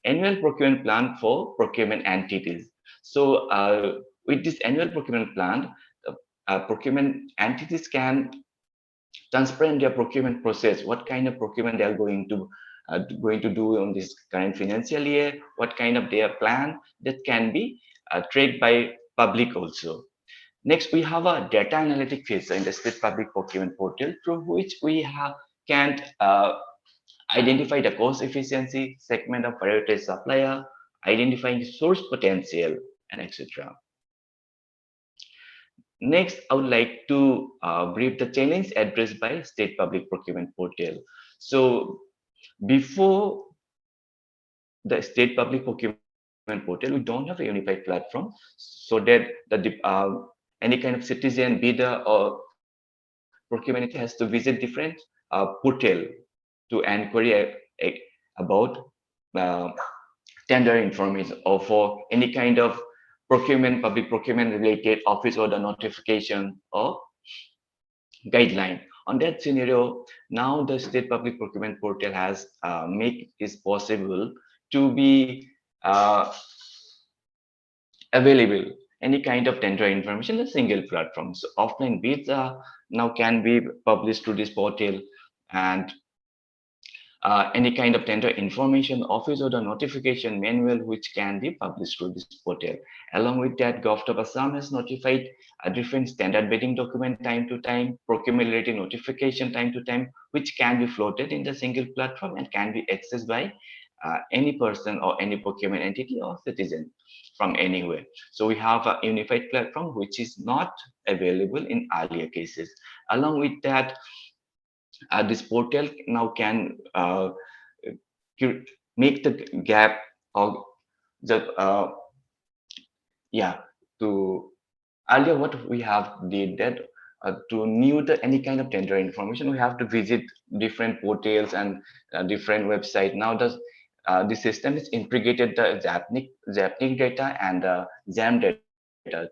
annual procurement plan for procurement entities. So with this annual procurement plan, procurement entities can transparent their procurement process, what kind of procurement they are going to do on this current financial year, what kind of their plan that can be tracked by public also. Next, we have a data analytic feature in the state public procurement portal through which we can identify the cost efficiency, segment of prioritized supplier, identifying source potential, and etc. Next, I would like to brief the challenge addressed by State Public Procurement Portal. So before the State Public Procurement Portal, we don't have a unified platform so that any kind of citizen, bidder, or procurement entity has to visit different portal to inquire about uh, tender information or for any kind of public procurement related office order notification or guideline. On that scenario, now the state public procurement portal has made it possible to be uh, available any kind of tender information in a single platform. So offline bids now can be published through this portal, and any kind of tender information, office order notification manual, which can be published through this portal. Along with that, Government of Assam has notified a different standard bidding document time to time, procurement related notification time to time, which can be floated in the single platform and can be accessed by any person or any procurement entity or citizen from anywhere. So we have a unified platform which is not available in earlier cases. Along with that, this portal now can make the gap or the yeah, to earlier what we have did that to new the any kind of tender information, we have to visit different portals and different website. Now the system is integrated the Zapnik data and the Jam data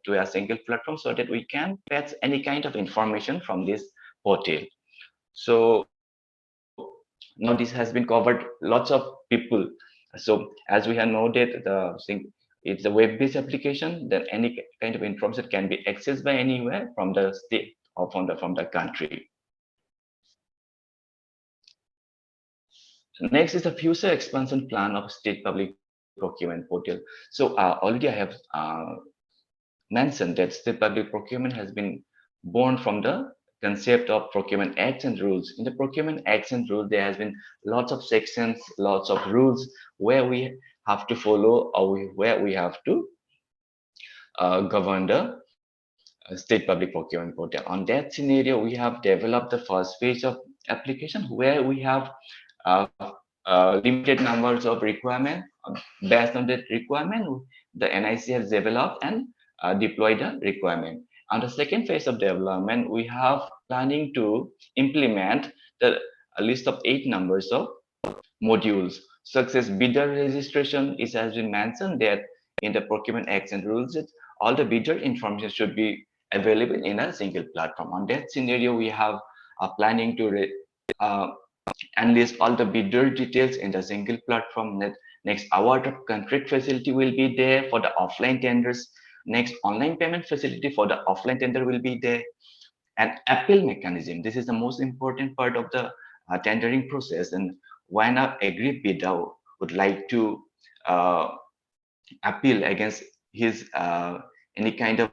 to a single platform so that we can fetch any kind of information from this portal. So now this has been covered lots of people. So as we have noted, it's a web-based application, then any kind of information can be accessed by anywhere from the state or from the country. So next is the future expansion plan of state public procurement portal. So already I have mentioned that state public procurement has been born from the concept of procurement acts and rules. In the procurement acts and rules, there has been lots of sections, lots of rules where we have to follow or where we have to govern the state public procurement portal. On that scenario, we have developed the first phase of application where we have uh, limited numbers of requirement. Based on that requirement, the NIC has developed and deployed the requirement. On the second phase of development, we have planning to implement the a list of 8 numbers of modules. Such as bidder registration, it has been mentioned that in the procurement acts and rules, all the bidder information should be available in a single platform. On that scenario, we have planning to enlist all the bidder details in the single platform. Next, award of contract facility will be there for the offline tenders. Next, online payment facility for the offline tender will be there. And appeal mechanism. This is the most important part of the tendering process. And when an aggrieved bidder would like to appeal against his any kind of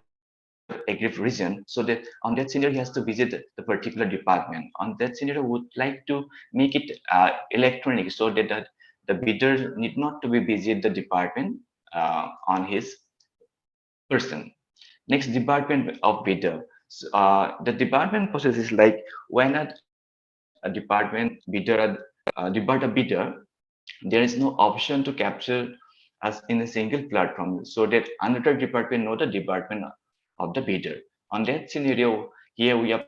aggrieved region, so that on that scenario he has to visit the particular department. On that scenario, would like to make it electronic so that the bidder need not to be visit the department on his person. Next, department of bidder. So, the department process is like when a department bidder, there is no option to capture us in a single platform so that another department know the department of the bidder. On that scenario, here we are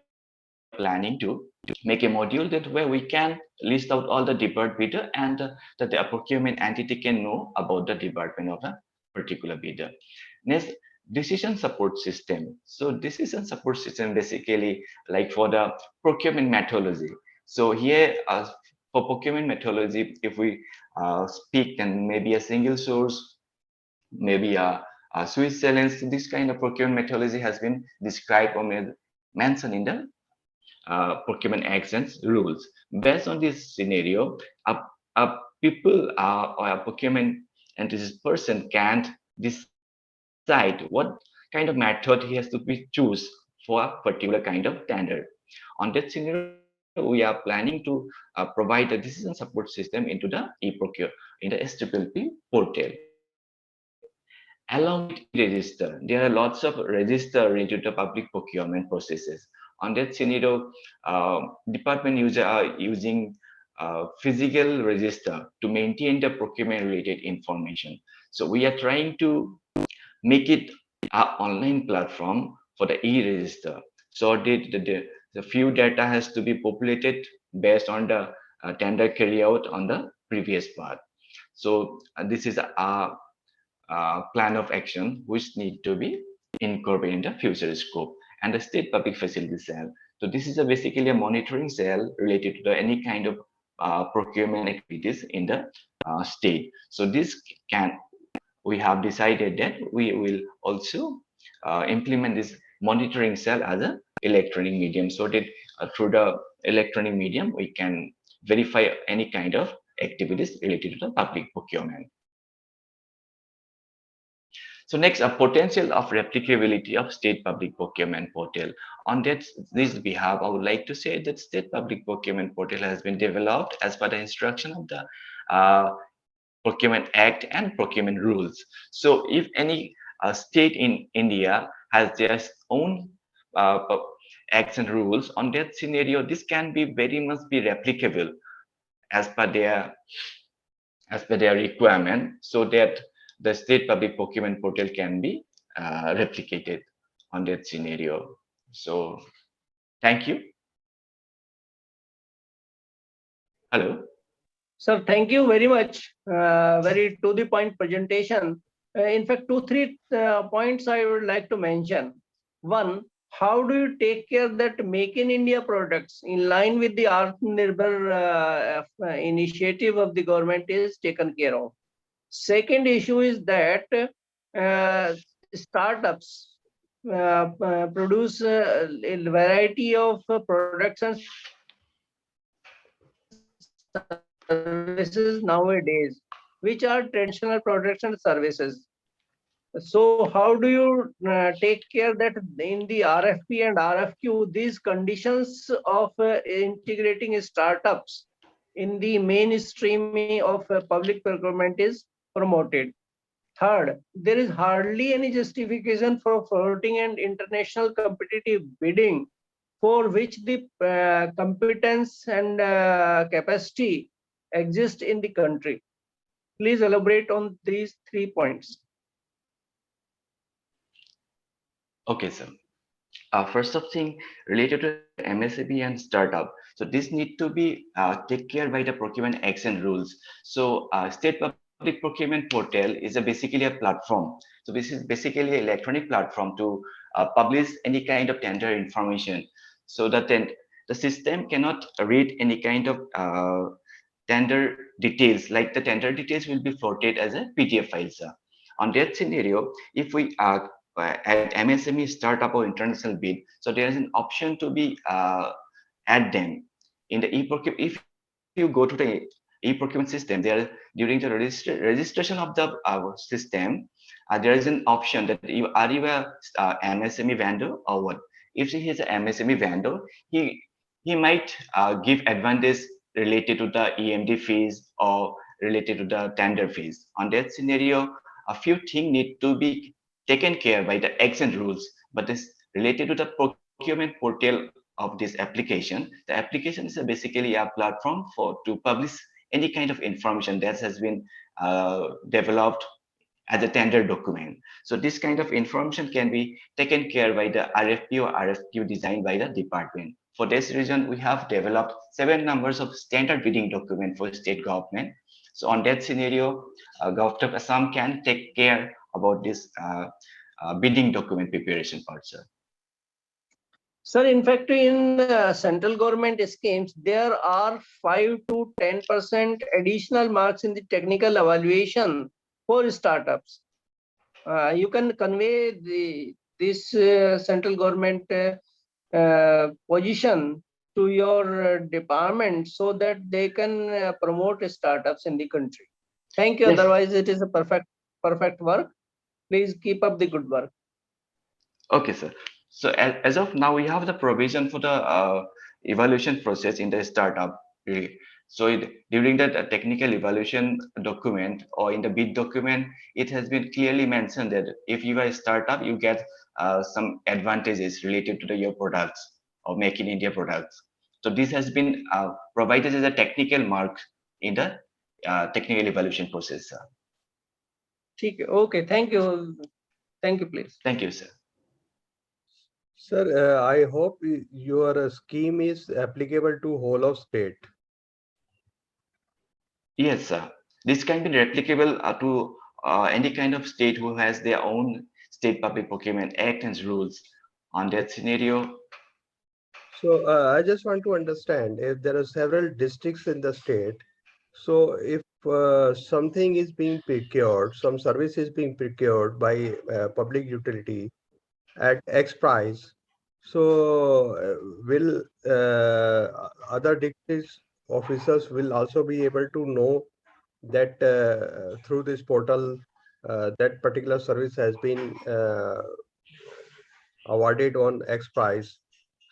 planning to make a module that where we can list out all the department bidder and that the procurement entity can know about the department of a particular bidder. Next, decision support system. So decision support system basically like for the procurement methodology. So here for procurement methodology, if we speak, then maybe a single source, maybe a Swiss challenge, this kind of procurement methodology has been described or mentioned in the procurement actions rules. Based on this scenario, a people or a procurement entity person can't decide what kind of method he has to be choose for a particular kind of tender. On that scenario, we are planning to provide the decision support system into the e-procure in the SWP portal. Along with e-register, there are lots of register into the public procurement processes. On that scenario, department user are using physical register to maintain the procurement related information. So we are trying to make it an online platform for the e-register. So the few data has to be populated based on the tender carry out on the previous part. So this is a plan of action which need to be incorporated in the future scope. And the state public facility cell. So this is basically a monitoring cell related to any kind of procurement activities in the state. So this we have decided that we will also implement this monitoring cell as an electronic medium so that through the electronic medium we can verify any kind of activities related to the public procurement. So next, a potential of replicability of state public procurement portal. On this behalf, I would like to say that state public procurement portal has been developed as per the instruction of the Procurement Act and procurement rules. So if any state in India has their own acts and rules, on that scenario, this can be very much be replicable as per their requirement, so that the state public procurement portal can be replicated on that scenario. So thank you. Hello. Sir, thank you very much. Very to the point presentation. In fact, two, three points I would like to mention. One, how do you take care that Make in India products in line with the Atmanirbhar initiative of the government is taken care of? Second issue is that startups produce a variety of products and services nowadays, which are traditional products and services. So how do you take care that in the RFP and RFQ, these conditions of integrating startups in the mainstream of public procurement is promoted? Third, there is hardly any justification for floating and international competitive bidding for which the competence and capacity exist in the country. Please elaborate on these 3 points. Okay, sir. First of thing related to MSME and startup. So this need to be take care by the procurement acts and rules. So state public procurement portal is basically a platform. So this is basically an electronic platform to publish any kind of tender information. So that then the system cannot read any kind of tender details, like the tender details will be floated as a PDF file, sir. On that scenario, if we at MSME startup or international bid, so there is an option to be add them in the e-procurement. If you go to the e-procurement system, there during the registration of the system, there is an option that you a MSME vendor or what? If he is an MSME vendor, he might give advantage related to the EMD fees or related to the tender fees. On that scenario, a few things need to be taken care by the acts and rules, but this related to the procurement portal of this application. The application is basically a platform for to publish any kind of information that has been developed as a tender document. So this kind of information can be taken care by the RFP or RFQ designed by the department. For this reason, we have developed 7 numbers of standard bidding document for state government. So on that scenario, Government of Assam can take care about this bidding document preparation part, sir. Sir, in fact, in central government schemes, there are 5 to 10% additional marks in the technical evaluation for startups. You can convey this central government position to your department so that they can promote startups in the country. Thank you. Yes. Otherwise, it is a perfect work. Please keep up the good work. Okay, sir. So as of now, we have the provision for the evaluation process in the startup. Really. So during the technical evaluation document or in the bid document, it has been clearly mentioned that if you are a startup, you get some advantages related to your products or Make in India products. So this has been provided as a technical mark in the technical evaluation process, sir. Okay, thank you. Thank you, please. Thank you, sir. Sir, I hope your scheme is applicable to whole of state. Yes, sir. This can be replicable to any kind of state who has their own state public procurement act and rules. On that scenario, So I just want to understand if there are several districts in the state. So if something is being procured, some service is being procured by public utility at X price, so will other districts officers will also be able to know that through this portal that particular service has been awarded on X price.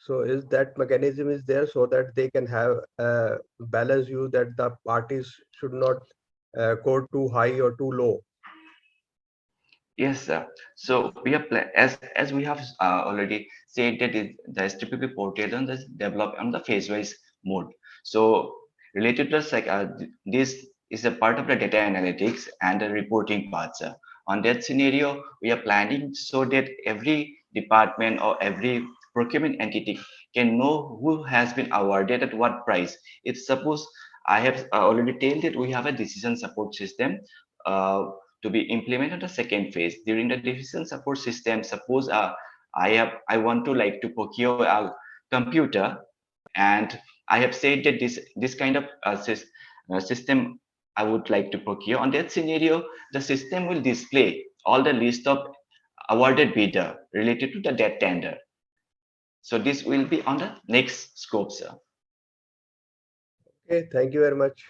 So is that mechanism is there so that they can have balance view that the parties should not quote too high or too low? yes, sir. So we are as we have already said that the STPP portal and is developed on the phase-wise mode. So related to this is a part of the data analytics and the reporting part, sir. On that scenario, we are planning so that every department or every procurement entity can know who has been awarded at what price. If suppose I have already told that we have a decision support system uh, to be implemented the second phase. During the decision support system, suppose I want to like to procure a computer, and I have said that this kind of system I would like to procure. On that scenario, the system will display all the list of awarded bidder related to that tender. So this will be on the next scope, sir. Okay, thank you very much.